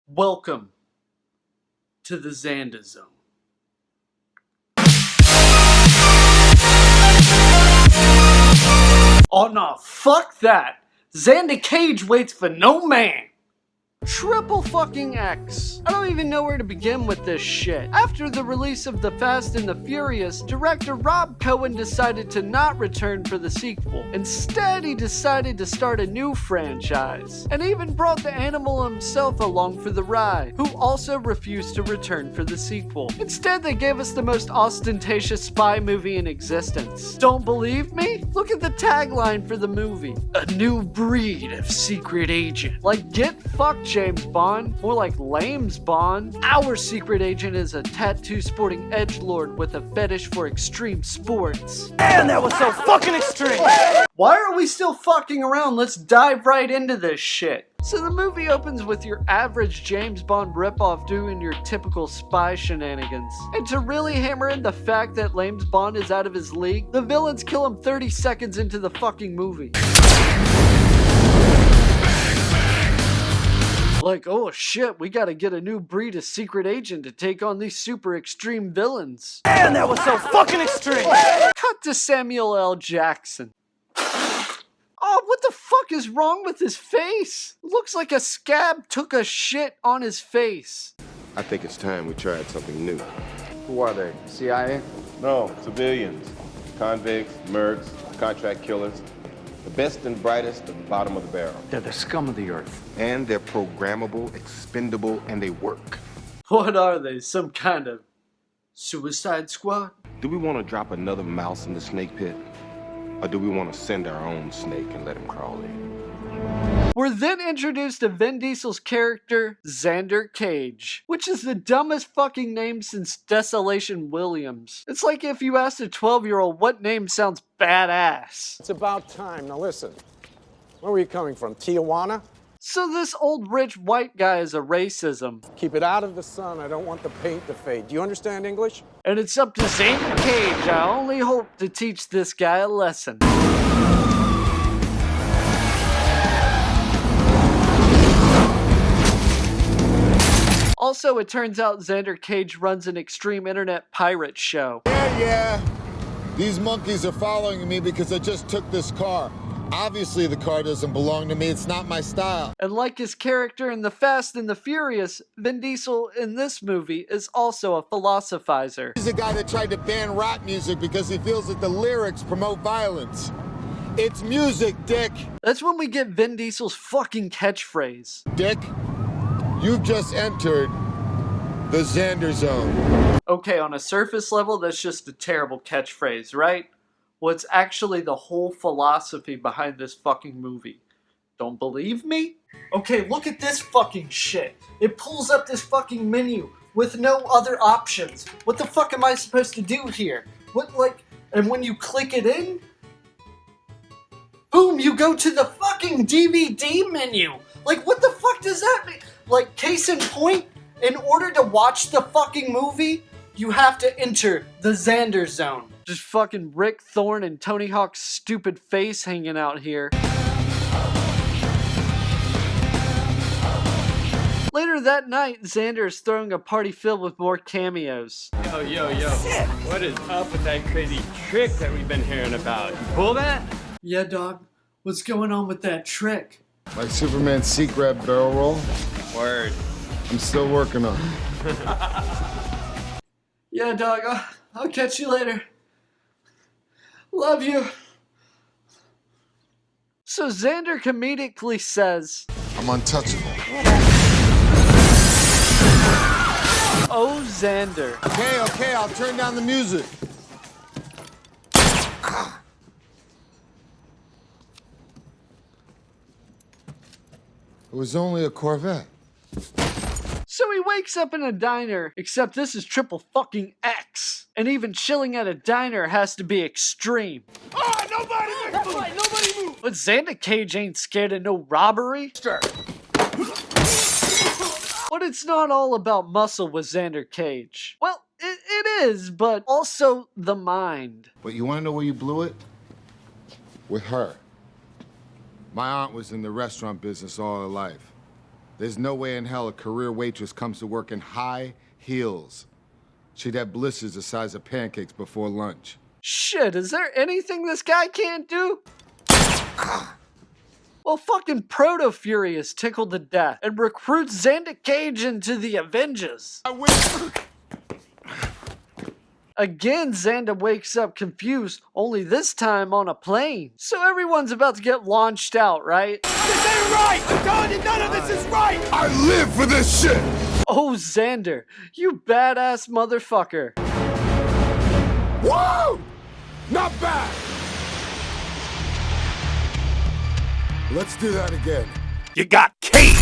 Welcome to the Xander Zone. Oh no, fuck that! Xander Cage waits for no man! Triple fucking X. I don't even know where to begin with this shit. After the release of The Fast and the Furious, director Rob Cohen decided to not return for the sequel. Instead, he decided to start a new franchise, and even brought the animal himself along for the ride, who also refused to return for the sequel. Instead, they gave us the most ostentatious spy movie in existence. Don't believe me? Look at the tagline for the movie. A new breed of secret agent. Like, get fucked, James Bond. More like Lames Bond. Our secret agent is a tattoo-sporting edgelord with a fetish for extreme sports. Man, that was so fucking extreme! Why are we still fucking around? Let's dive right into this shit. So the movie opens with your average James Bond ripoff doing your typical spy shenanigans. And to really hammer in the fact that Lames Bond is out of his league, the villains kill him 30 seconds into the fucking movie. Like, oh shit, we gotta get a new breed of secret agent to take on these super extreme villains. Man, that was so fucking extreme! Cut to Samuel L. Jackson. Oh, what the fuck is wrong with his face? Looks like a scab took a shit on his face. I think it's time we tried something new. Who are they? CIA? No, civilians. Convicts, mercs, contract killers. The best and brightest at the bottom of the barrel. They're the scum of the earth. And they're programmable, expendable, and they work. What are they? Some kind of Suicide Squad? Do we want to drop another mouse in the snake pit? Or do we want to send our own snake and let him crawl in? We're then introduced to Vin Diesel's character, Xander Cage, which is the dumbest fucking name since Desolation Williams. It's like if you asked a 12-year-old what name sounds badass. It's about time. Now listen, where were you coming from? Tijuana? So this old rich white guy is a racism. Keep it out of the sun. I don't want the paint to fade. Do you understand English? And it's up to Xander Cage. I only hope to teach this guy a lesson. Also, it turns out Xander Cage runs an extreme internet pirate show. Yeah. These monkeys are following me because I just took this car. Obviously, the car doesn't belong to me. It's not my style. And like his character in The Fast and the Furious, Vin Diesel in this movie is also a philosophizer. He's a guy that tried to ban rap music because he feels that the lyrics promote violence. It's music, Dick. That's when we get Vin Diesel's fucking catchphrase. Dick, you've just entered the Xander Zone. Okay, on a surface level, that's just a terrible catchphrase, right? What's actually the whole philosophy behind this fucking movie? Don't believe me? Okay, look at this fucking shit. It pulls up this fucking menu with no other options. What the fuck am I supposed to do here? And when you click it in, boom, you go to the fucking DVD menu. Like, what the fuck does that mean? Like, case in point, in order to watch the fucking movie, you have to enter the Xander Zone. Just fucking Rick Thorne and Tony Hawk's stupid face hanging out here. Later that night, Xander is throwing a party filled with more cameos. Yo. What is up with that crazy trick that we've been hearing about? You pull that? Yeah, dog. What's going on with that trick? Like Superman's seat grab barrel roll? Word. I'm still working on it. Yeah, dog. I'll catch you later. Love you. So Xander comedically says, I'm untouchable. "Oh, Xander." Okay, I'll turn down the music. It was only a Corvette. So he wakes up in a diner, except this is triple fucking X. And even chilling at a diner has to be extreme. Nobody move! But Xander Cage ain't scared of no robbery. Sure. But it's not all about muscle with Xander Cage. Well, it is, but also the mind. But you want to know where you blew it? With her. My aunt was in the restaurant business all her life. There's no way in hell a career waitress comes to work in high heels. She'd have blisters the size of pancakes before lunch. Shit, is there anything this guy can't do? Well, fucking Proto-Fury is tickled to death and recruits Xander Cage into the Avengers. Again, Xander wakes up confused, only this time on a plane. So everyone's about to get launched out, right? This ain't right! I'm telling you, none of this is right! I live for this shit! Oh, Xander, you badass motherfucker. Whoa! Not bad! Let's do that again. You got Kate!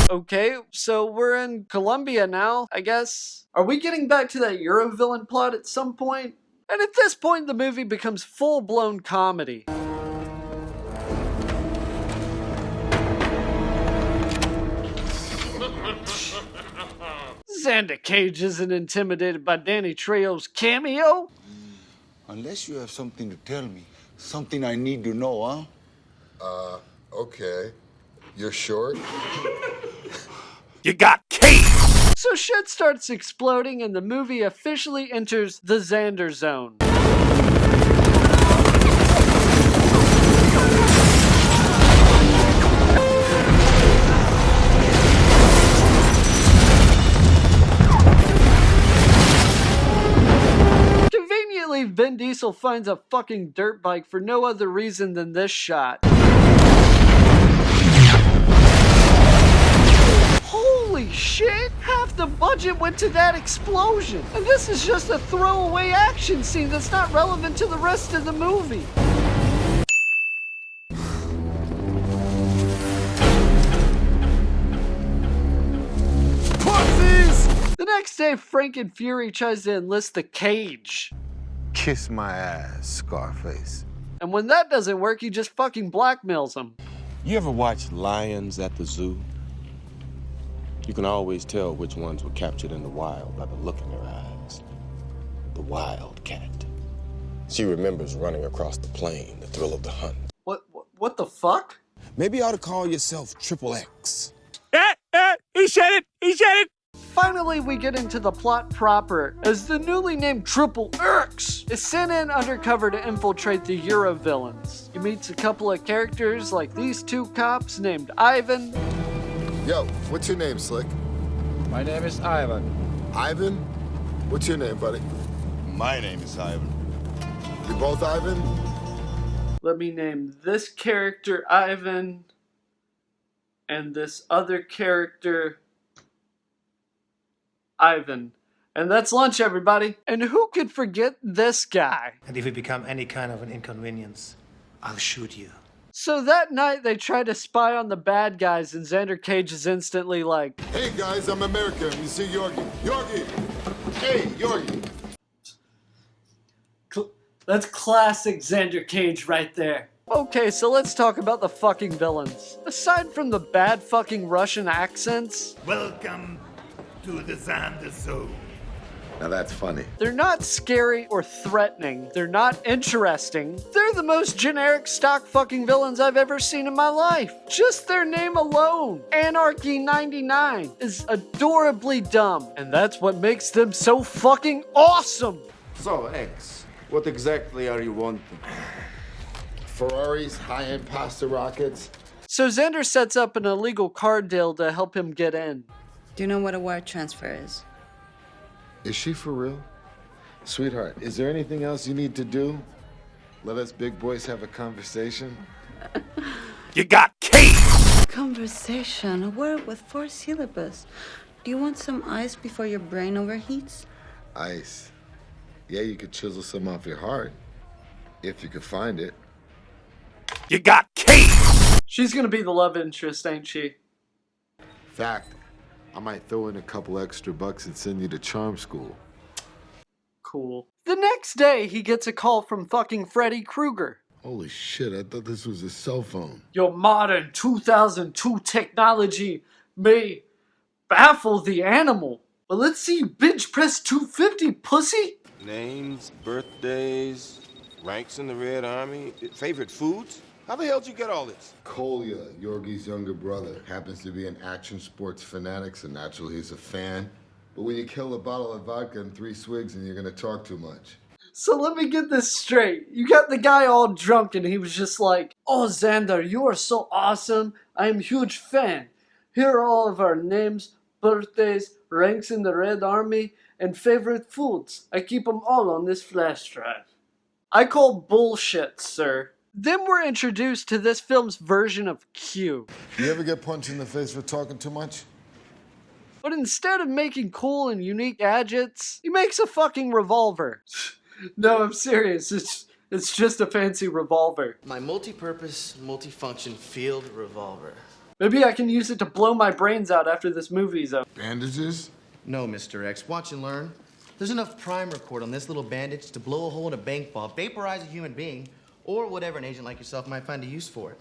Okay, so we're in Colombia now, I guess. Are we getting back to that Euro villain plot at some point? And at this point, the movie becomes full-blown comedy. Xander Cage isn't intimidated by Danny Trejo's cameo. Unless you have something to tell me, something I need to know, huh? Okay. You're short? You got Kate! So shit starts exploding and the movie officially enters the Xander zone. Conveniently, Vin Diesel finds a fucking dirt bike for no other reason than this shot. Holy shit! Half the budget went to that explosion! And this is just a throwaway action scene that's not relevant to the rest of the movie. Pussies! The next day, Frank and Fury tries to enlist the Cage. Kiss my ass, Scarface. And when that doesn't work, he just fucking blackmails him. You ever watch lions at the zoo? You can always tell which ones were captured in the wild by the look in their eyes. The wildcat. She remembers running across the plain, the thrill of the hunt. What the fuck? Maybe you ought to call yourself XXX. He said it! He said it! Finally, we get into the plot proper, as the newly named XXX is sent in undercover to infiltrate the Euro villains. He meets a couple of characters like these two cops named Ivan. Yo, what's your name, Slick? My name is Ivan. Ivan? What's your name, buddy? My name is Ivan. You both Ivan? Let me name this character Ivan, and this other character Ivan. And that's lunch, everybody. And who could forget this guy? And if you become any kind of an inconvenience, I'll shoot you. So that night, they try to spy on the bad guys, and Xander Cage is instantly like, Hey, guys, I'm American. You see Yorgie. Yorgie! Hey, Yorgie! That's classic Xander Cage right there. Okay, so let's talk about the fucking villains. Aside from the bad fucking Russian accents, Welcome to the Xander Zone. Now that's funny. they're not scary or threatening. They're not interesting. They're the most generic stock fucking villains I've ever seen in my life. Just their name alone, Anarchy 99, is adorably dumb. And that's what makes them so fucking awesome. So, X, what exactly are you wanting? Ferraris, high-end pasta rockets. So Xander sets up an illegal car deal to help him get in. Do you know what a wire transfer is? Is she for real? Sweetheart, is there anything else you need to do? Let us big boys have a conversation? You got Kate! Conversation, a word with 4 syllables. Do you want some ice before your brain overheats? Ice. Yeah, you could chisel some off your heart. If you could find it. You got Kate! She's gonna be the love interest, ain't she? Fact, I might throw in a couple extra bucks and send you to charm school. Cool. The next day, he gets a call from fucking Freddy Krueger. Holy shit, I thought this was a cell phone. Your modern 2002 technology may baffle the animal, but let's see you bench press 250, pussy! Names, birthdays, ranks in the Red Army, favorite foods? How the hell did you get all this? Kolya, Yorgi's younger brother, happens to be an action sports fanatic, so naturally he's a fan. But when you kill a bottle of vodka and 3 swigs, and you're gonna talk too much. So let me get this straight. You got the guy all drunk and he was just like, "Oh, Xander, you are so awesome. I'm a huge fan. Here are all of our names, birthdays, ranks in the Red Army, and favorite foods. I keep them all on this flash drive." I call bullshit, sir. Then we're introduced to this film's version of Q. You ever get punched in the face for talking too much? But instead of making cool and unique gadgets, he makes a fucking revolver. No, I'm serious. It's just a fancy revolver. My multi-purpose, multi-function field revolver. Maybe I can use it to blow my brains out after this movie's up. Bandages? No, Mr. X. Watch and learn. There's enough primer cord on this little bandage to blow a hole in a bank vault, vaporize a human being, or whatever an agent like yourself might find a use for it.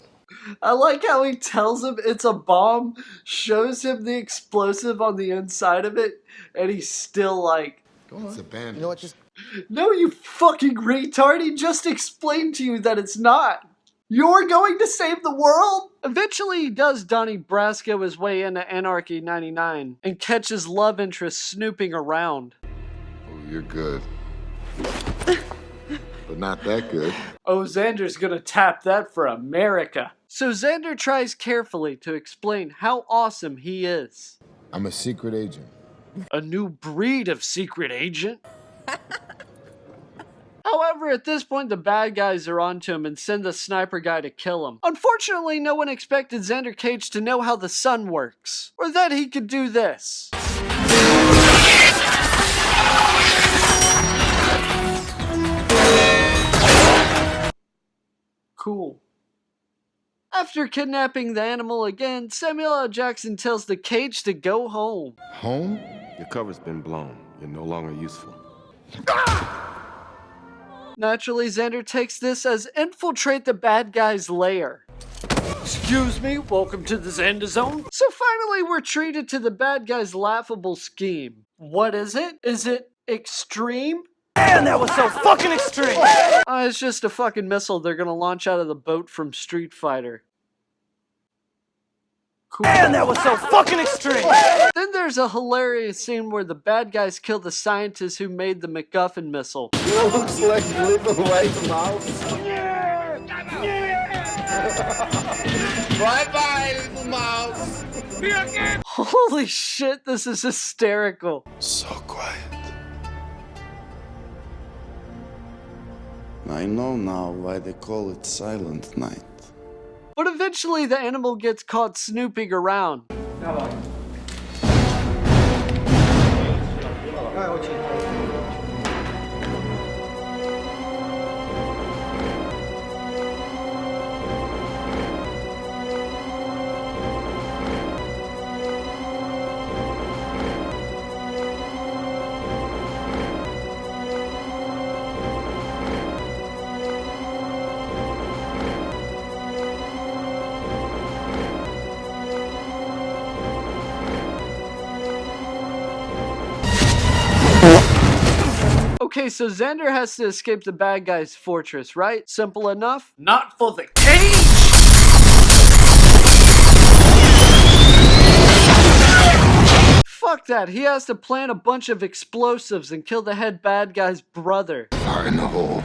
I like how he tells him it's a bomb, shows him the explosive on the inside of it, and he's still like, Go on. It's a bandage. You know what, just... "No, you fucking retard, he just explained to you that it's not. You're going to save the world?" Eventually he does Donnie Brasco his way into Anarchy 99 and catches love interest snooping around. Oh, you're good. But not that good. Oh, Xander's gonna tap that for America. So Xander tries carefully to explain how awesome he is. I'm a secret agent. A new breed of secret agent? However, at this point, the bad guys are onto him and send the sniper guy to kill him. Unfortunately, no one expected Xander Cage to know how the sun works, or that he could do this. Cool. After kidnapping the animal again, Samuel L. Jackson tells the cage to go home. Home? Your cover's been blown. You're no longer useful. Naturally, Xander takes this as infiltrate the bad guy's lair. "Excuse me, welcome to the Xander Zone." So finally, we're treated to the bad guy's laughable scheme. What is it? Is it extreme? Man, that was so fucking extreme! It's just a fucking missile they're gonna launch out of the boat from Street Fighter. Cool. Man, that was so fucking extreme! Then there's a hilarious scene where the bad guys kill the scientist who made the MacGuffin missile. Looks like Little White Mouse. Bye-bye, Little Mouse. Holy shit, this is hysterical. So quiet. I know now why they call it Silent Night. But eventually the animal gets caught snooping around. Okay, so Xander has to escape the bad guy's fortress, right? Simple enough? Not for the cage! Fuck that, he has to plant a bunch of explosives and kill the head bad guy's brother. Fire in the hole.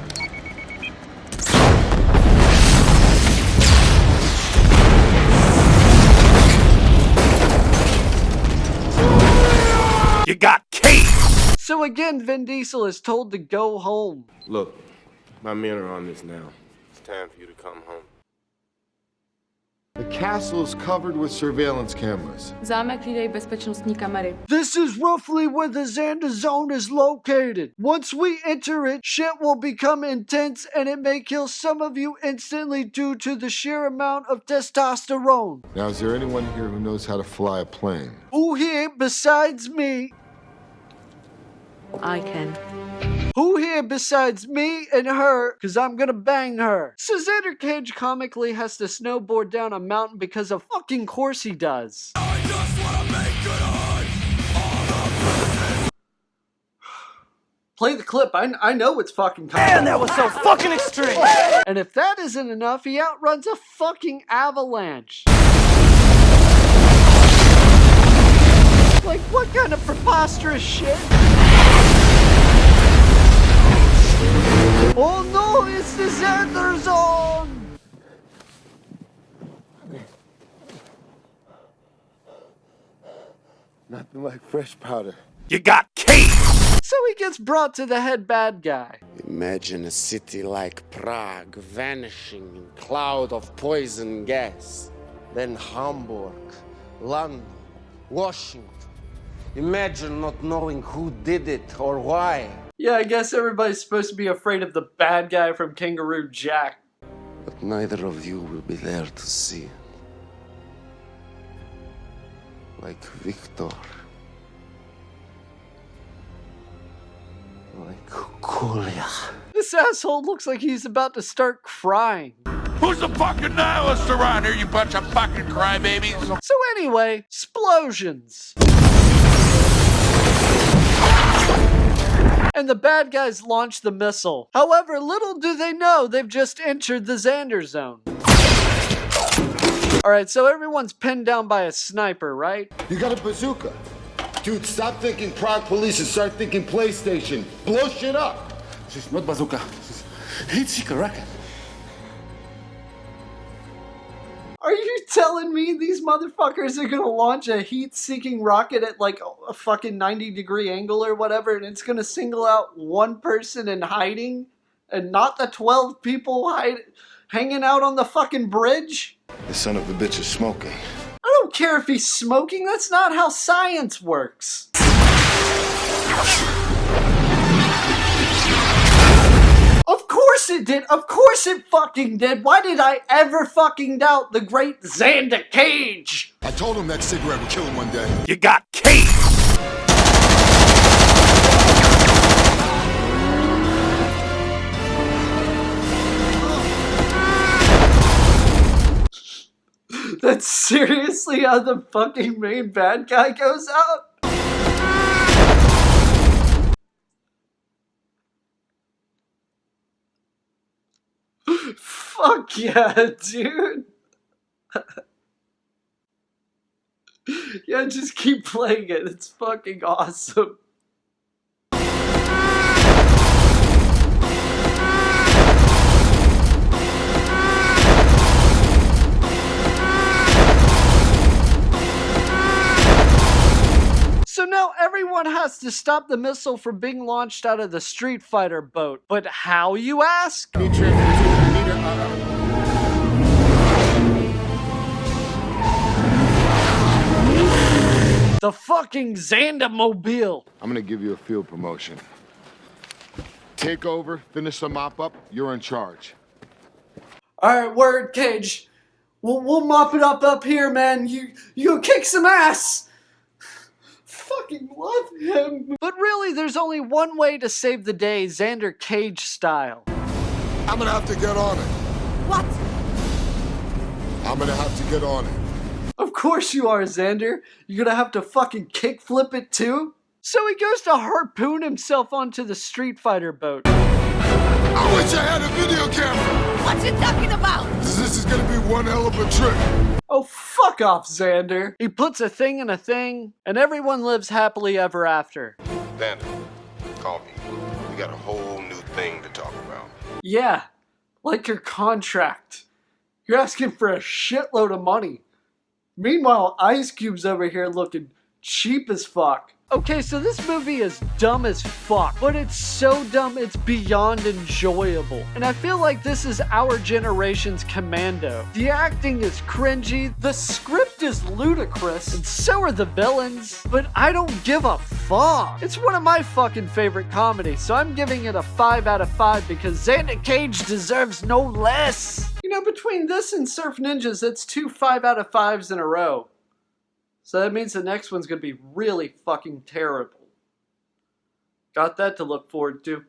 You got cake! So again, Vin Diesel is told to go home. Look, my men are on this now. It's time for you to come home. The castle is covered with surveillance cameras. Zámek hlídají bezpečnostní kamery. This is roughly where the Xander Zone is located. Once we enter it, shit will become intense and it may kill some of you instantly due to the sheer amount of testosterone. Now, is there anyone here who knows how to fly a plane? Who here besides me? I can. Who here besides me and her? Cause I'm gonna bang her. So Xander Cage comically has to snowboard down a mountain because of fucking course he does. I just wanna make good on all the Play the clip. I know it's fucking coming. Man, that was so fucking extreme! And if that isn't enough, he outruns a fucking avalanche. Like, what kind of preposterous shit? Oh no, it's the Xander zone! Nothing like fresh powder. You got cake! So he gets brought to the head bad guy. Imagine a city like Prague vanishing in a cloud of poison gas. Then Hamburg, London, Washington. Imagine not knowing who did it or why. Yeah, I guess everybody's supposed to be afraid of the bad guy from Kangaroo Jack. But neither of you will be there to see. Like Victor. Like Julia. This asshole looks like he's about to start crying. Who's the fucking nihilist around here, you bunch of fucking crybabies? So anyway, splosions. And the bad guys launch the missile. However, little do they know they've just entered the Xander zone. Alright, so everyone's pinned down by a sniper, right? You got a bazooka. Dude, stop thinking Prague police and start thinking PlayStation. Blow shit up. This is not bazooka. This is heat-seeker rocket. Are you telling me these motherfuckers are gonna launch a heat-seeking rocket at like a fucking 90-degree angle or whatever, and it's gonna single out one person in hiding and not the 12 people hanging out on the fucking bridge? The son of a bitch is smoking. I don't care if he's smoking, that's not how science works. Of course it did. Of course it fucking did. Why did I ever fucking doubt the great Xander Cage? I told him that cigarette would kill him one day. You got cake! That's seriously how the fucking main bad guy goes out? Fuck yeah, dude. Yeah, just keep playing it. It's fucking awesome. So now everyone has to stop the missile from being launched out of the Street Fighter boat. But how, you ask? The fucking Xandermobile. I'm gonna give you a field promotion. Take over, finish the mop up, you're in charge. Alright, word, Cage. We'll mop it up here, man. You kick some ass. Fucking love him. But really, there's only one way to save the day, Xander Cage style. I'm gonna have to get on it. What? I'm gonna have to get on it. Of course you are, Xander. You're gonna have to fucking kickflip it too? So he goes to harpoon himself onto the Street Fighter boat. I wish I had a video camera. What you talking about? This is gonna be one hell of a trip. Oh, fuck off, Xander. He puts a thing in a thing, and everyone lives happily ever after. Xander, call me. We got a whole new thing to talk about. Yeah, like your contract. You're asking for a shitload of money. Meanwhile, Ice Cube's over here looking cheap as fuck. Okay, so this movie is dumb as fuck, but it's so dumb it's beyond enjoyable. And I feel like this is our generation's Commando. The acting is cringy, the script is ludicrous, and so are the villains, but I don't give a fuck. It's one of my fucking favorite comedies, so I'm giving it a 5 out of 5 because Xander Cage deserves no less. You know, between this and Surf Ninjas, that's 2 5 out of 5s in a row. So that means the next one's gonna be really fucking terrible. Got that to look forward to.